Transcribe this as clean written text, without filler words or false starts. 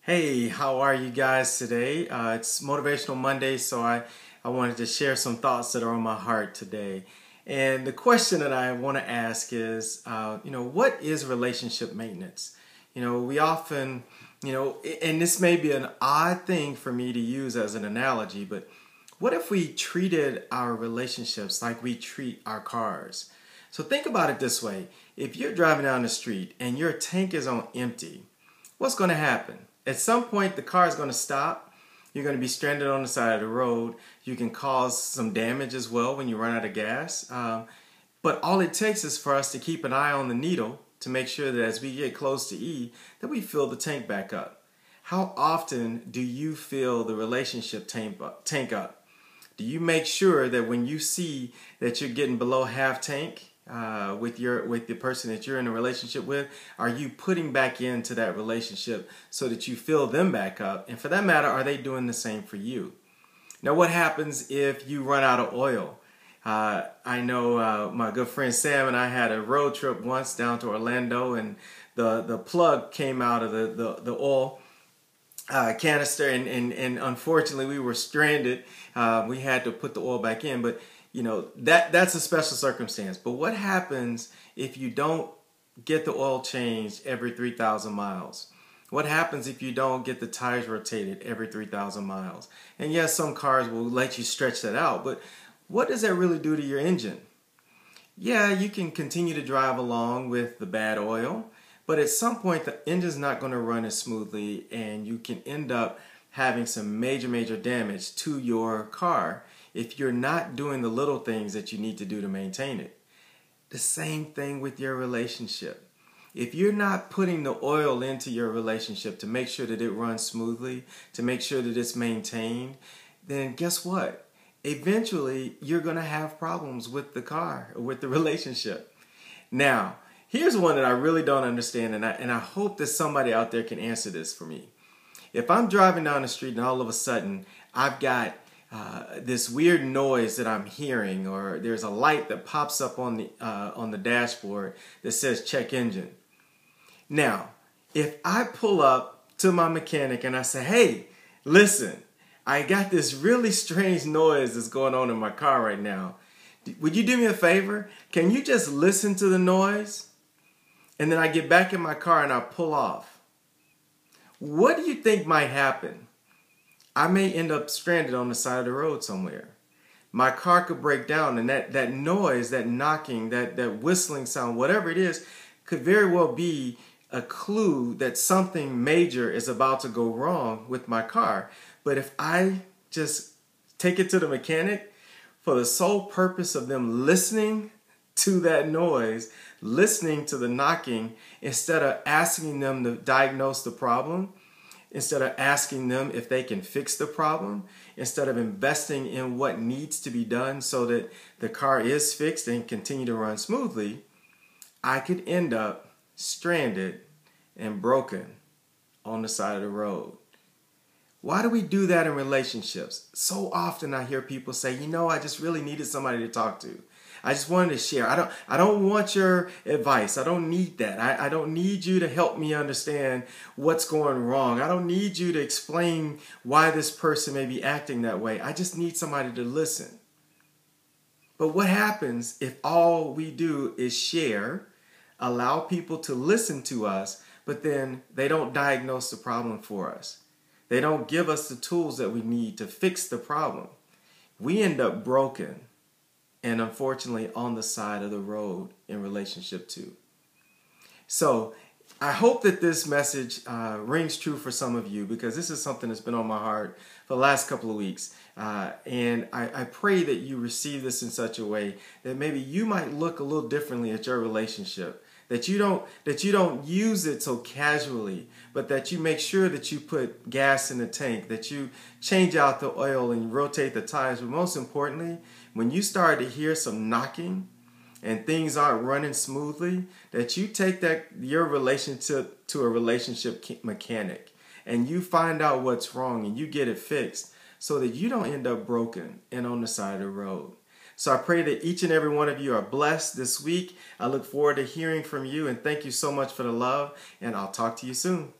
Hey, how are you guys today? It's Motivational Monday, so I wanted to share some thoughts that are on my heart today. And the question that I want to ask is, what is relationship maintenance? We often, and this may be an odd thing for me to use as an analogy, but what if we treated our relationships like we treat our cars? So think about it this way. If you're driving down the street and your tank is on empty, what's going to happen? At some point, the car is going to stop. You're going to be stranded on the side of the road. You can cause some damage as well when you run out of gas. But all it takes is for us to keep an eye on the needle to make sure that as we get close to E, that we fill the tank back up. How often do you fill the relationship tank up? Do you make sure that when you see that you're getting below half tank, with the person that you're in a relationship with, are you putting back into that relationship so that you fill them back up? And for that matter, are they doing the same for you? Now, what happens if you run out of oil? I know my good friend Sam and I had a road trip once down to Orlando, and the plug came out of the oil canister, and unfortunately we were stranded. We had to put the oil back in, but that's a special circumstance. But what happens if you don't get the oil changed every 3,000 miles? What happens if you don't get the tires rotated every 3,000 miles? And yes, some cars will let you stretch that out, but what does that really do to your engine? Yeah, you can continue to drive along with the bad oil, but at some point the engine's not going to run as smoothly, and you can end up having some major damage to your car if you're not doing the little things that you need to do to maintain it. The same thing with your relationship. If you're not putting the oil into your relationship to make sure that it runs smoothly, to make sure that it's maintained, then guess what? Eventually, you're going to have problems with the car or with the relationship. Now, here's one that I really don't understand, and I hope that somebody out there can answer this for me. If I'm driving down the street and all of a sudden I've got this weird noise that I'm hearing, or there's a light that pops up on the dashboard that says check engine. Now, if I pull up to my mechanic and I say, hey, listen, I got this really strange noise that's going on in my car right now. Would you do me a favor? Can you just listen to the noise? And then I get back in my car and I pull off. What do you think might happen? I may end up stranded on the side of the road somewhere. My car could break down, and that noise, that knocking, that whistling sound, whatever it is, could very well be a clue that something major is about to go wrong with my car. But if I just take it to the mechanic for the sole purpose of them listening to that noise, listening to the knocking, instead of asking them to diagnose the problem, instead of asking them if they can fix the problem, instead of investing in what needs to be done so that the car is fixed and continue to run smoothly, I could end up stranded and broken on the side of the road. Why do we do that in relationships? So often I hear people say, I just really needed somebody to talk to. I just wanted to share. I don't want your advice. I don't need that. I don't need you to help me understand what's going wrong. I don't need you to explain why this person may be acting that way. I just need somebody to listen. But what happens if all we do is share, allow people to listen to us, but then they don't diagnose the problem for us? They don't give us the tools that we need to fix the problem. We end up broken and unfortunately on the side of the road in relationship too. So I hope that this message rings true for some of you, because this is something that's been on my heart for the last couple of weeks. And I pray that you receive this in such a way that maybe you might look a little differently at your relationship. That you don't use it so casually, but that you make sure that you put gas in the tank, that you change out the oil and rotate the tires. But most importantly, when you start to hear some knocking and things aren't running smoothly, that you take your relationship to a relationship mechanic and you find out what's wrong and you get it fixed so that you don't end up broken and on the side of the road. So I pray that each and every one of you are blessed this week. I look forward to hearing from you, and thank you so much for the love, and I'll talk to you soon.